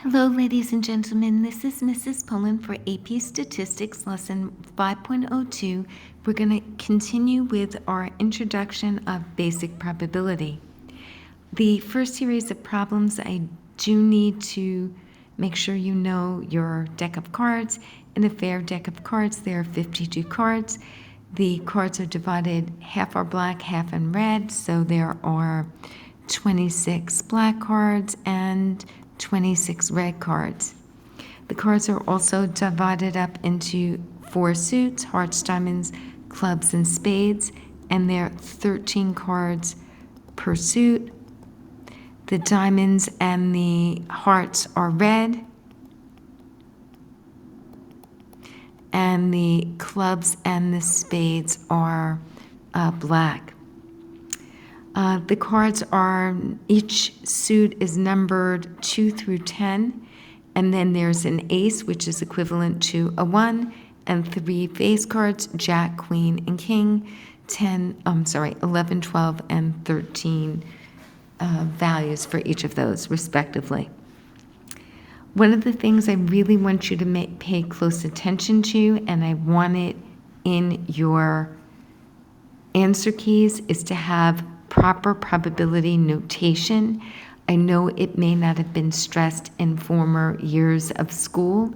Hello, ladies and gentlemen. This is Mrs. Pullen for AP Statistics, Lesson 5.02. We're going to continue with our introduction of basic probability. The first series of problems, I do need to make sure you know your deck of cards. In a fair deck of cards, there are 52 cards. The cards are divided, half are black, half in red, so there are 26 black cards and 26 red cards. The cards are also divided up into 4 suits: hearts, diamonds, clubs, and spades, and there are 13 cards per suit. The diamonds and the hearts are red, and the clubs and the spades are black. The cards are, each suit is numbered 2 through 10, and then there's an ace, which is equivalent to a 1, and 3 face cards, jack, queen, and king, 11, 12, and 13 values for each of those, respectively. One of the things I really want you to pay close attention to, and I want it in your answer keys, is to have proper probability notation. I know it may not have been stressed in former years of school,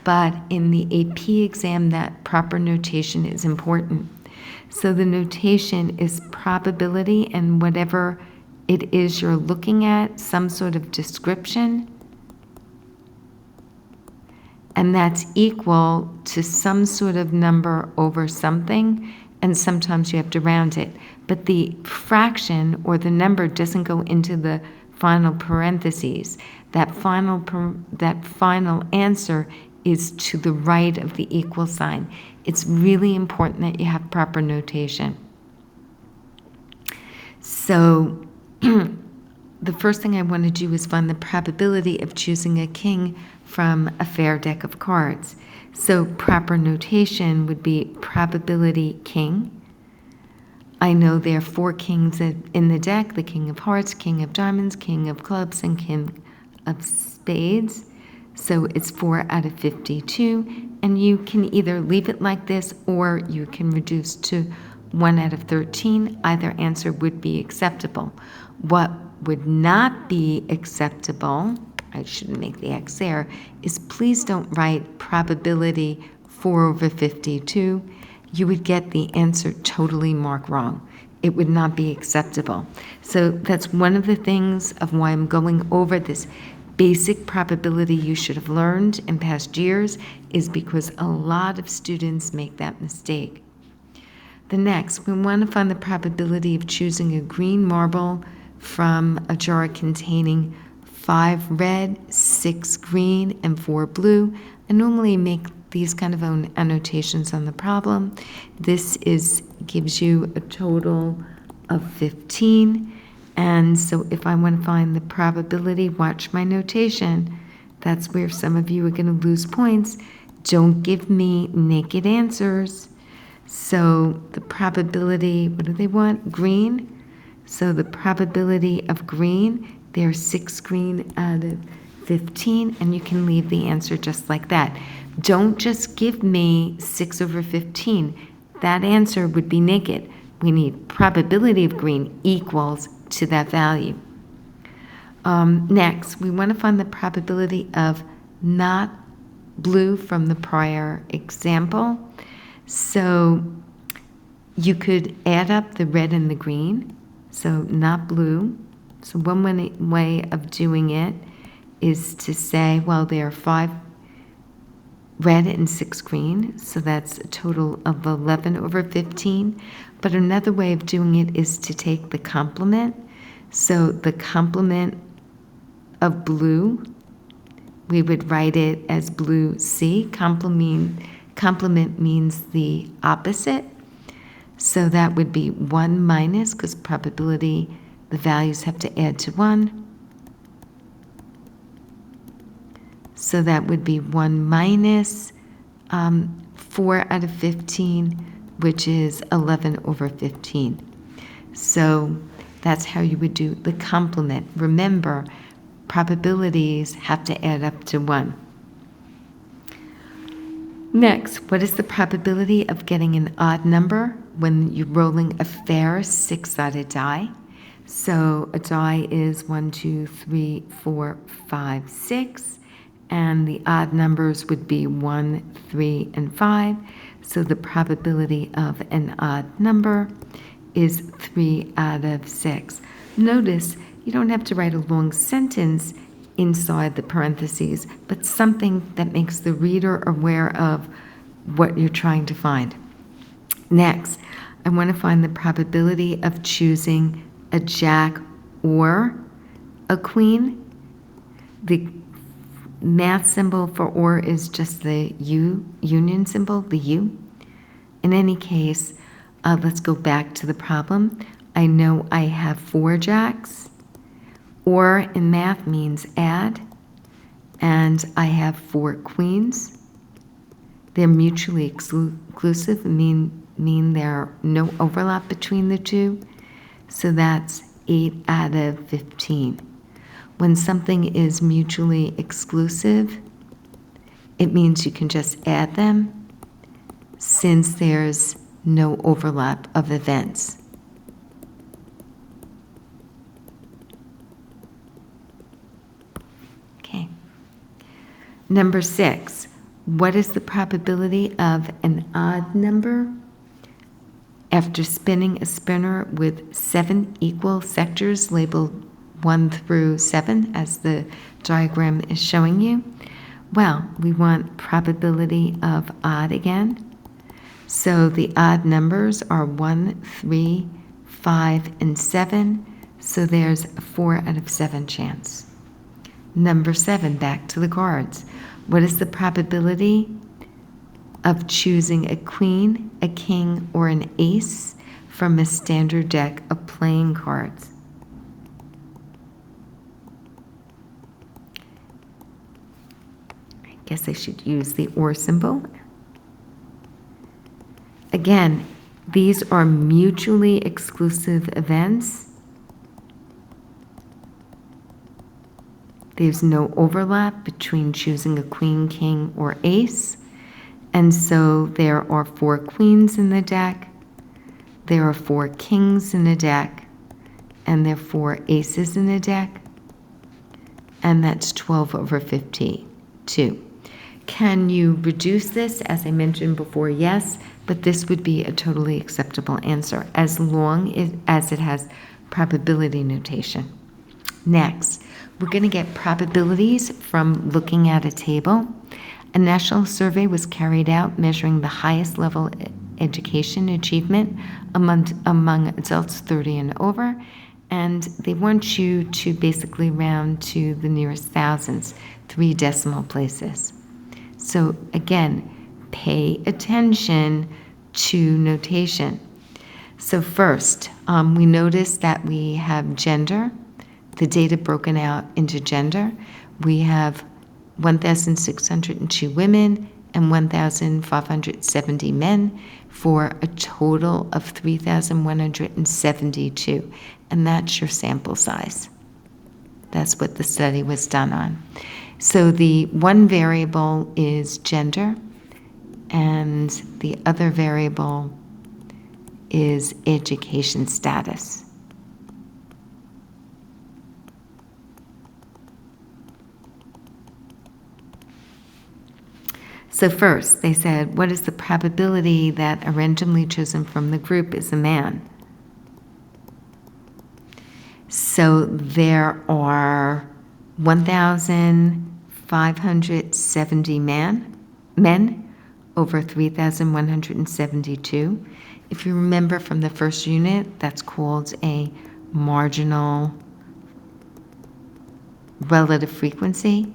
but in the AP exam, that proper notation is important. So the notation is probability, and whatever it is you're looking at, some sort of description, and that's equal to some sort of number over something, and sometimes you have to round it. But the fraction or the number doesn't go into the final parentheses. That final answer is to the right of the equal sign. It's really important that you have proper notation. So the first thing I want to do is find the probability of choosing a king from a fair deck of cards. So proper notation would be probability king. I know there are 4 kings in the deck: the king of hearts, king of diamonds, king of clubs, and king of spades. So it's 4 out of 52, and you can either leave it like this or you can reduce to 1 out of 13. Either answer would be acceptable. What would not be acceptable, I shouldn't make the X there, is please don't write probability 4 over 52. You would get the answer totally marked wrong. It would not be acceptable. So that's one of the things of why I'm going over this basic probability you should have learned in past years, is because a lot of students make that mistake. The next, we want to find the probability of choosing a green marble from a jar containing 5 red, 6 green, and 4 blue. I normally make these kind of annotations on the problem. This gives you a total of 15. And so if I want to find the probability, watch my notation. That's where some of you are going to lose points. Don't give me naked answers. So the probability, what do they want? Green. So the probability of green, there's 6 green out of 15, and you can leave the answer just like that. Don't just give me 6 over 15. That answer would be naked. We need probability of green equals to that value. Next, we want to find the probability of not blue from the prior example. So you could add up the red and the green, so not blue. So one way of doing it is to say, well, there are 5 red and 6 green, so that's a total of 11 over 15. But another way of doing it is to take the complement. So the complement of blue, we would write it as blue C. Complement means the opposite. So that would be 1 minus, because probability, the values have to add to 1. So that would be 1 minus 4 out of 15, which is 11 over 15. So that's how you would do the complement. Remember, probabilities have to add up to 1. Next, what is the probability of getting an odd number when you're rolling a fair 6-sided die? So a die is 1, 2, 3, 4, 5, 6, and the odd numbers would be 1, 3, and 5. So the probability of an odd number is 3 out of 6. Notice you don't have to write a long sentence inside the parentheses, but something that makes the reader aware of what you're trying to find. Next, I want to find the probability of choosing a jack or a queen. The math symbol for or is just the U, union symbol, the U. In any case, let's go back to the problem. I know I have 4 jacks. Or in math means add, and I have 4 queens. They're mutually exclusive, mean there are no overlap between the two. So that's 8 out of 15. When something is mutually exclusive, it means you can just add them since there's no overlap of events. Okay. Number 6, what is the probability of an odd number after spinning a spinner with 7 equal sectors labeled 1 through 7, as the diagram is showing you? Well, we want probability of odd again. So the odd numbers are 1, 3, 5, and 7. So there's a 4 out of 7 chance. Number 7, back to the cards. What is the probability of choosing a queen, a king, or an ace from a standard deck of playing cards? I guess I should use the or symbol. Again, these are mutually exclusive events. There's no overlap between choosing a queen, king, or ace. And so there are 4 queens in the deck, there are 4 kings in the deck, and there are 4 aces in the deck. And that's 12 over 52. Can you reduce this? As I mentioned before, yes, but this would be a totally acceptable answer as long as it has probability notation. Next, we're going to get probabilities from looking at a table. A national survey was carried out measuring the highest level education achievement among adults 30 and over, and they want you to basically round to the nearest thousands, 3 decimal places. So again, pay attention to notation. So first, we notice that we have gender, the data broken out into gender. We have 1,602 women and 1,570 men for a total of 3,172. And that's your sample size. That's what the study was done on. So the one variable is gender, and the other variable is education status. So first, they said, what is the probability that a randomly chosen from the group is a man? So there are 1,570 men over 3,172. If you remember from the first unit, that's called a marginal relative frequency.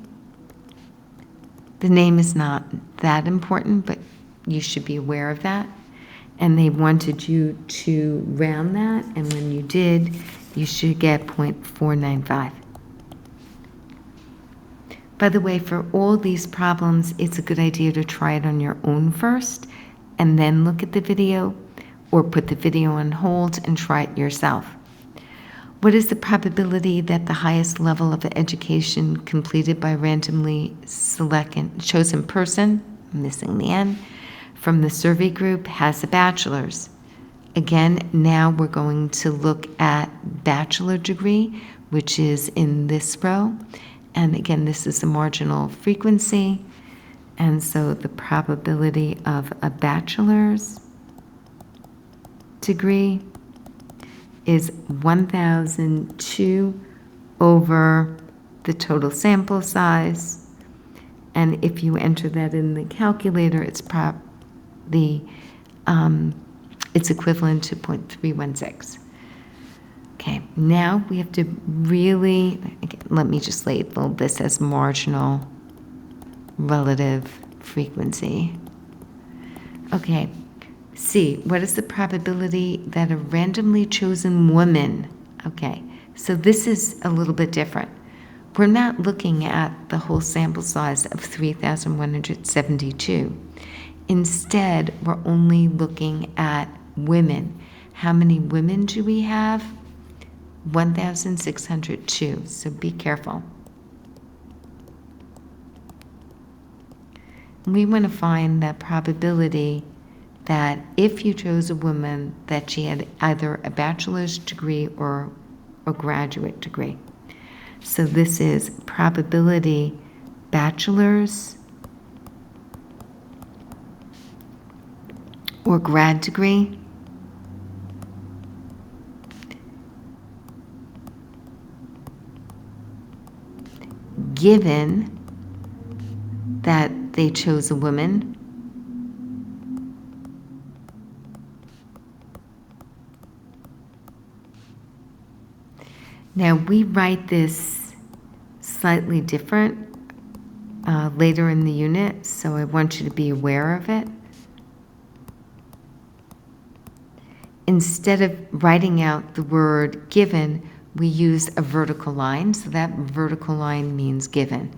The name is not that important, but you should be aware of that. And they wanted you to round that, and when you did, you should get 0.495. By the way, for all these problems, it's a good idea to try it on your own first, and then look at the video, or put the video on hold and try it yourself. What is the probability that the highest level of education completed by randomly chosen person, missing the N, from the survey group has a bachelor's? Again, now we're going to look at bachelor degree, which is in this row. And again, this is a marginal frequency. And so the probability of a bachelor's degree is 1,002 over the total sample size. And if you enter that in the calculator, it's it's equivalent to 0.316. Okay, now we have to really, let me just label this as marginal relative frequency. Okay, C, what is the probability that a randomly chosen woman, okay, so this is a little bit different. We're not looking at the whole sample size of 3,172. Instead, we're only looking at women. How many women do we have? 1,602, so be careful. We want to find the probability that if you chose a woman, that she had either a bachelor's degree or a graduate degree. So this is probability bachelor's or grad degree given that they chose a woman Now, we write this slightly different later in the unit, so I want you to be aware of it. Instead of writing out the word given, we use a vertical line, so that vertical line means given.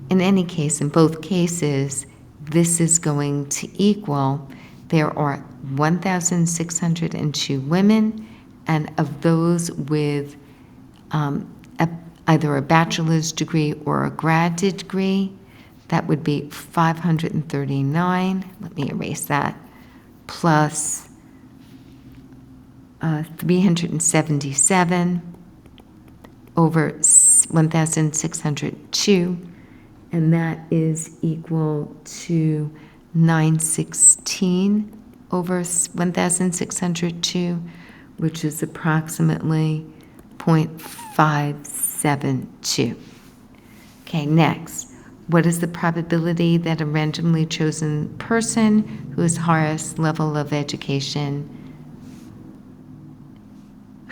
In any case, in both cases, this is going to equal, there are 1,602 women, and of those with either a bachelor's degree or a grad degree, that would be 539, let me erase that, plus 377 over 1,602, and that is equal to 916 over 1,602, which is approximately 0.572. Okay, next. What is the probability that a randomly chosen person whose highest level of education,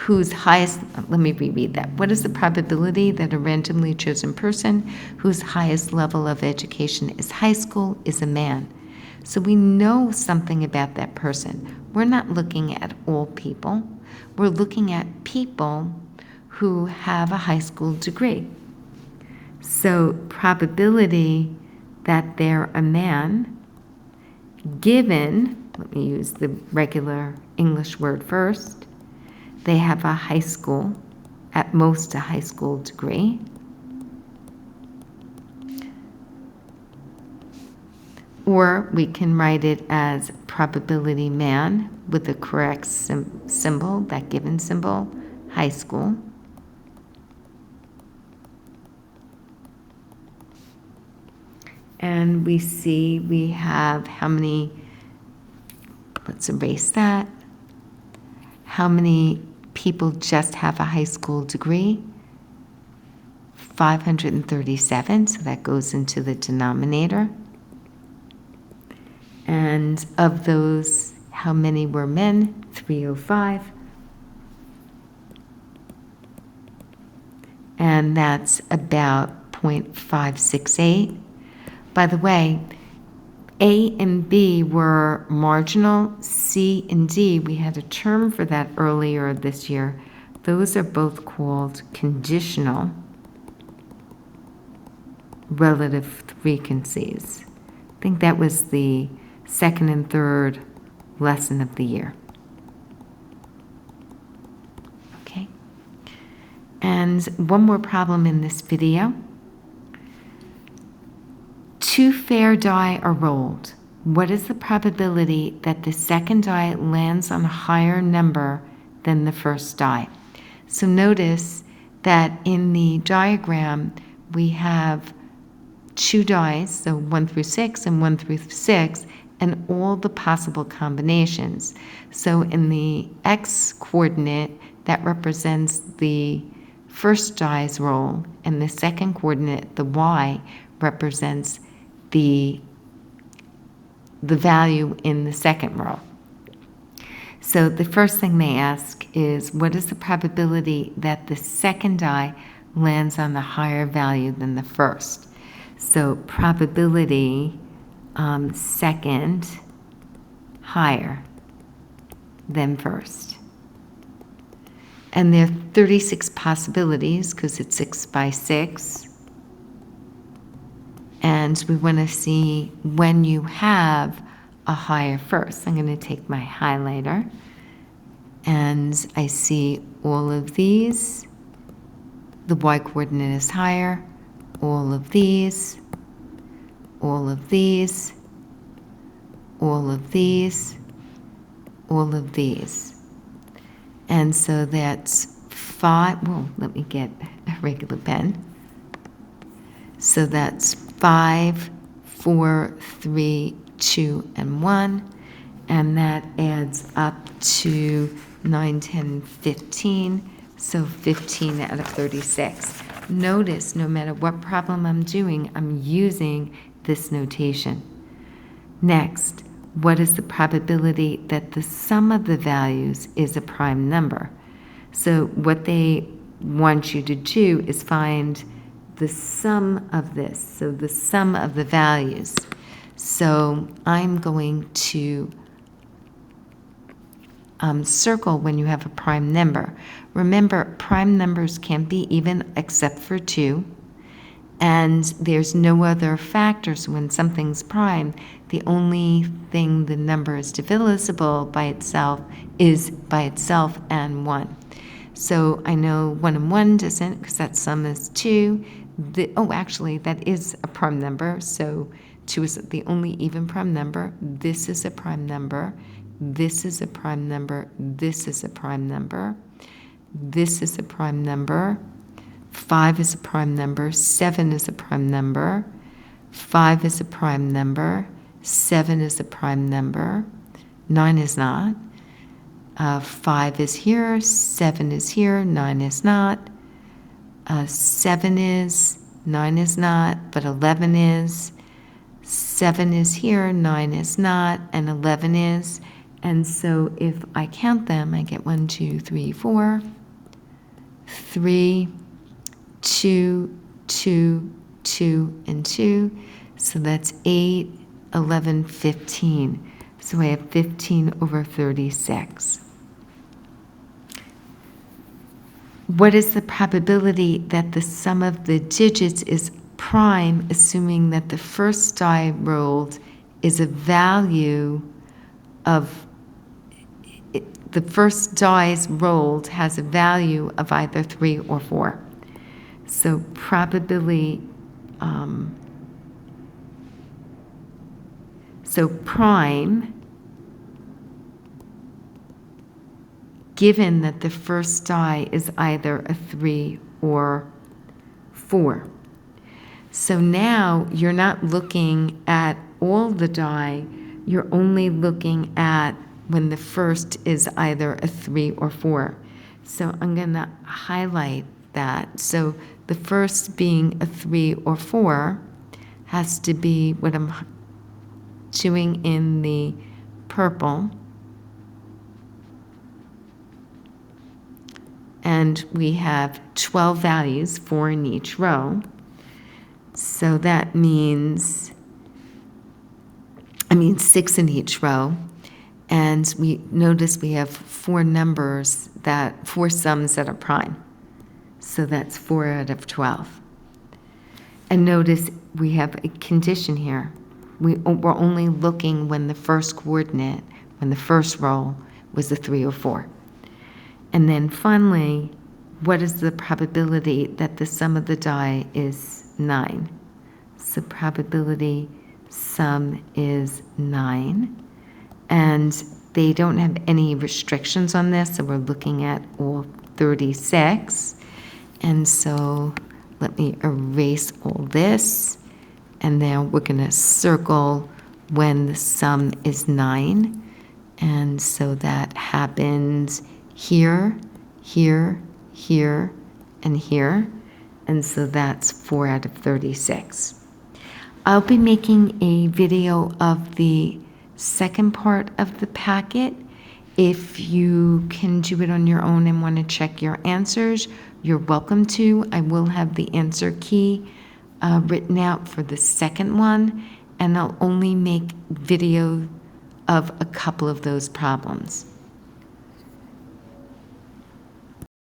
let me reread that. What is the probability that a randomly chosen person whose highest level of education is high school is a man? So we know something about that person. We're not looking at all people. We're looking at people who have a high school degree. So probability that they're a man, given, let me use the regular English word first, they have a high school, at most a high school degree. Or we can write it as probability man with the correct symbol, that given symbol, high school. And we see we have how many, let's erase that, how many people just have a high school degree? 537, so that goes into the denominator. And of those, how many were men? 305. And that's about 0.568. By the way, A and B were marginal, C and D, we had a term for that earlier this year. Those are both called conditional relative frequencies. I think that was the second and third lesson of the year. And one more problem in this video. 2 fair die are rolled. What is the probability that the second die lands on a higher number than the first die? So notice that in the diagram we have 2 dies, so 1 through 6 and 1 through 6, and all the possible combinations. So in the x coordinate, that represents the first die's roll, and the second coordinate, the y, represents the value in the second row. So the first thing they ask is, what is the probability that the second die lands on the higher value than the first? So probability second higher than first. And there are 36 possibilities because it's 6 by 6. And we want to see when you have a higher first. I'm going to take my highlighter, and I see all of these. The y coordinate is higher. All of these, all of these, all of these, all of these. And so that's 5. Well, let me get a regular pen. So that's 5, 4, 3, 2, and 1. And that adds up to 9, 10, 15. So 15 out of 36. Notice, no matter what problem I'm doing, I'm using this notation. Next, what is the probability that the sum of the values is a prime number? So what they want you to do is find the sum of this, so the sum of the values. So I'm going to circle when you have a prime number. Remember, prime numbers can't be even except for 2, and there's no other factors when something's prime. The only thing the number is divisible by itself is by itself and 1. So I know 1 and 1 doesn't, because that sum is 2. Actually, that is a prime number, so 2 is the only even prime number. This is a prime number. This is a prime number. This is a prime number. This is a prime number. 5 is a prime number. 7 is a prime number. 5 is a prime number. 7 is a prime number. 9 is not. 5 is here. 7 is here. 9 is not. 7 is. 9 is not. But 11 is. 7 is here. 9 is not. And 11 is. And so if I count them, I get 1, 2, 3, 4, 3, 2, 2, 2, and 2. So that's 8, 11, 15. So I have 15 over 36. What is the probability that the sum of the digits is prime, assuming that the first die rolled is a value of the first dice rolled has a value of either 3 or 4. So probability, so prime, given that the first die is either a 3 or 4. So now you're not looking at all the die, you're only looking at when the first is either a 3 or 4. So I'm going to highlight that. So the first being a 3 or 4 has to be what I'm doing in the purple. And we have 12 values, 4 in each row. So that means, 6 in each row. And we notice we have 4 sums that are prime. So that's 4 out of 12. And notice we have a condition here. We're only looking when the first coordinate, when the first roll was a 3 or 4. And then finally, what is the probability that the sum of the die is 9? So probability sum is 9. And they don't have any restrictions on this, so we're looking at all 36. And so let me erase all this. And then we're going to circle when the sum is 9. And so that happens here, here, here, and here. And so that's 4 out of 36. I'll be making a video of the second part of the packet. If you can do it on your own and want to check your answers, you're welcome to. I will have the answer key written out for the second one, and I'll only make video of a couple of those problems.